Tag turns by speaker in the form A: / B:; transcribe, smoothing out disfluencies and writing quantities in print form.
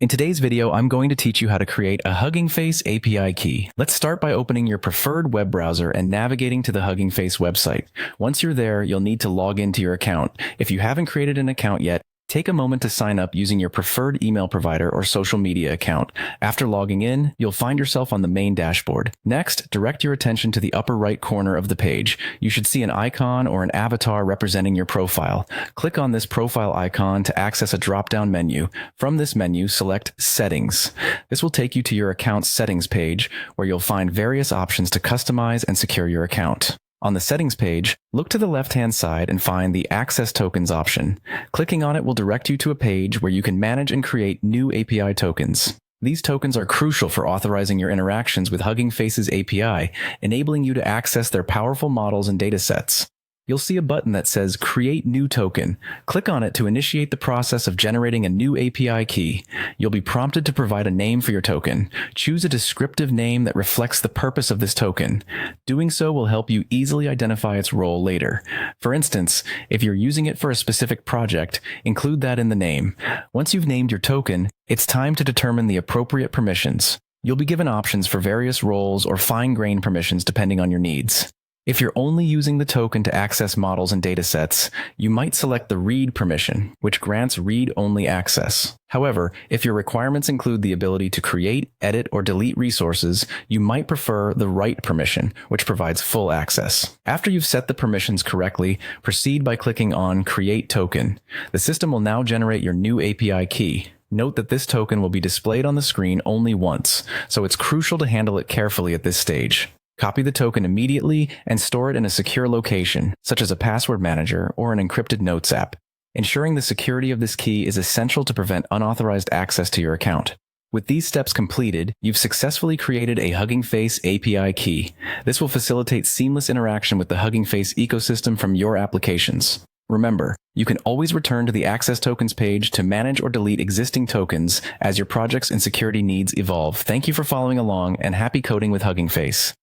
A: In today's video, I'm going to teach you how to create a Huggingface API key. Let's start by opening your preferred web browser and navigating to the Huggingface website. Once you're there, you'll need to log into your account. If you haven't created an account yet, take a moment to sign up using your preferred email provider or social media account. After logging in, you'll find yourself on the main dashboard. Next, direct your attention to the upper right corner of the page. You should see an icon or an avatar representing your profile. Click on this profile icon to access a drop-down menu. From this menu, select Settings. This will take you to your account's settings page, where you'll find various options to customize and secure your account. On the settings page, look to the left-hand side and find the Access Tokens option. Clicking on it will direct you to a page where you can manage and create new API tokens. These tokens are crucial for authorizing your interactions with Hugging Face's API, enabling you to access their powerful models and datasets. You'll see a button that says Create New Token. Click on it to initiate the process of generating a new API key. You'll be prompted to provide a name for your token. Choose a descriptive name that reflects the purpose of this token. Doing so will help you easily identify its role later. For instance, if you're using it for a specific project, include that in the name. Once you've named your token, it's time to determine the appropriate permissions. You'll be given options for various roles or fine-grained permissions depending on your needs. If you're only using the token to access models and datasets, you might select the read permission, which grants read-only access. However, if your requirements include the ability to create, edit, or delete resources, you might prefer the write permission, which provides full access. After you've set the permissions correctly, proceed by clicking on Create Token. The system will now generate your new API key. Note that this token will be displayed on the screen only once, so it's crucial to handle it carefully at this stage. Copy the token immediately and store it in a secure location, such as a password manager or an encrypted notes app. Ensuring the security of this key is essential to prevent unauthorized access to your account. With these steps completed, you've successfully created a Hugging Face API key. This will facilitate seamless interaction with the Hugging Face ecosystem from your applications. Remember, you can always return to the Access Tokens page to manage or delete existing tokens as your projects and security needs evolve. Thank you for following along, and happy coding with Hugging Face.